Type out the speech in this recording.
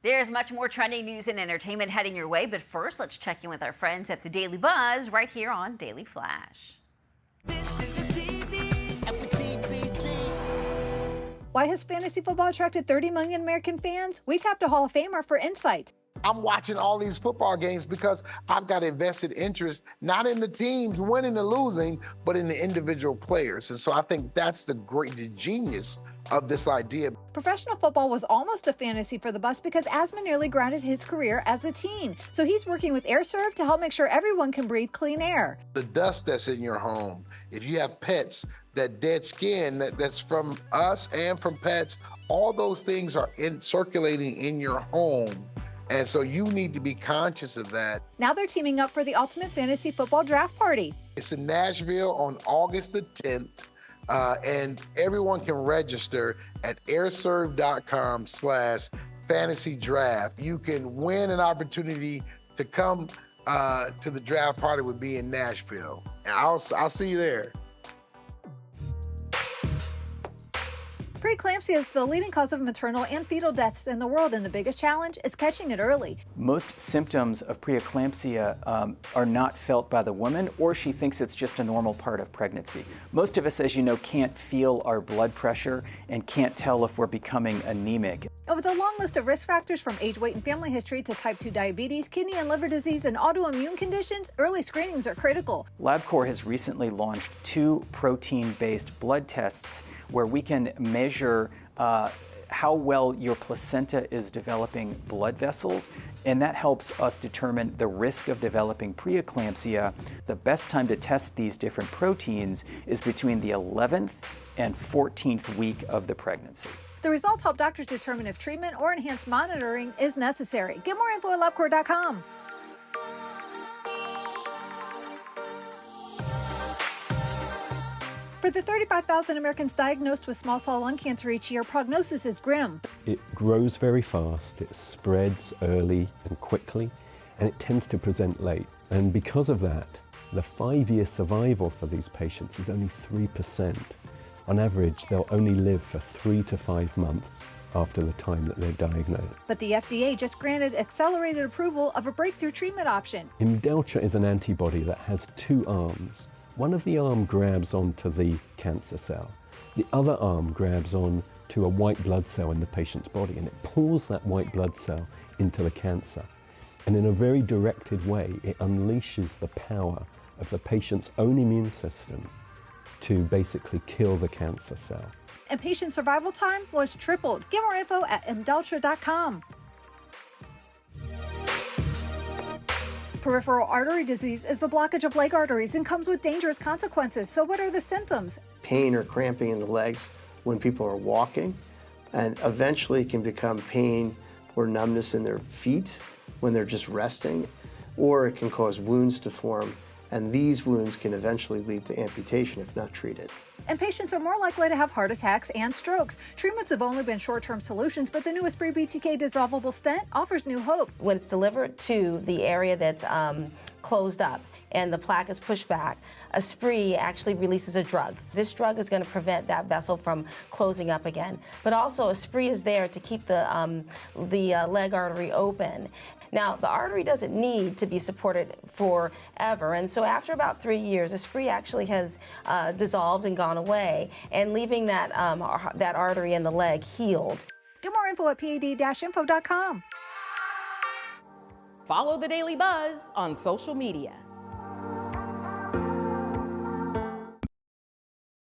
There's much more trending news and entertainment heading your way, but first, let's check in with our friends at the Daily Buzz right here on Daily Flash. Why has fantasy football attracted 30 million American fans? We tapped a Hall of Famer for insight. I'm watching all these football games because I've got a vested interest, not in the teams winning or losing, but in the individual players. And so I think that's the genius of this idea. Professional football was almost a fantasy for the Bus because asthma nearly grounded his career as a teen. So he's working with AirServe to help make sure everyone can breathe clean air. The dust that's in your home, if you have pets, that dead skin that's from us and from pets, all those things are circulating in your home. And so you need to be conscious of that. Now they're teaming up for the ultimate fantasy football draft party. It's in Nashville on August the 10th. And everyone can register at airserve.com/fantasy draft. You can win an opportunity to come to the draft party with me in Nashville. And I'll see you there. Preeclampsia is the leading cause of maternal and fetal deaths in the world, and the biggest challenge is catching it early. Most symptoms of preeclampsia are not felt by the woman, or she thinks it's just a normal part of pregnancy. Most of us, as you know, can't feel our blood pressure and can't tell if we're becoming anemic. And with a long list of risk factors from age, weight, and family history to type 2 diabetes, kidney and liver disease, and autoimmune conditions, early screenings are critical. LabCorp has recently launched 2 protein-based blood tests where we can measure how well your placenta is developing blood vessels, and that helps us determine the risk of developing preeclampsia. The best time to test these different proteins is between the 11th and 14th week of the pregnancy. The results help doctors determine if treatment or enhanced monitoring is necessary. Get more info at labcorp.com. For the 35,000 Americans diagnosed with small cell lung cancer each year, prognosis is grim. It grows very fast, it spreads early and quickly, and it tends to present late. And because of that, the 5-year survival for these patients is only 3%. On average, they'll only live for 3 to 5 months after the time that they're diagnosed. But the FDA just granted accelerated approval of a breakthrough treatment option. Imdelltra is an antibody that has 2 arms. One of the arms grabs onto the cancer cell. The other arm grabs on to a white blood cell in the patient's body, and it pulls that white blood cell into the cancer. And in a very directed way, it unleashes the power of the patient's own immune system to basically kill the cancer cell. And patient survival time was tripled. Get more info at imdelltra.com. Peripheral artery disease is the blockage of leg arteries and comes with dangerous consequences. So what are the symptoms? Pain or cramping in the legs when people are walking, and eventually can become pain or numbness in their feet when they're just resting, or it can cause wounds to form, and these wounds can eventually lead to amputation if not treated. And patients are more likely to have heart attacks and strokes. Treatments have only been short-term solutions, but the new Esprit BTK dissolvable stent offers new hope. When it's delivered to the area that's closed up and the plaque is pushed back, Esprit actually releases a drug. This drug is going to prevent that vessel from closing up again. But also, Esprit is there to keep the leg artery open. Now, the artery doesn't need to be supported forever, and so after about 3 years, Esprit actually has dissolved and gone away, and leaving that artery in the leg healed. Get more info at pad-info.com. Follow the Daily Buzz on social media.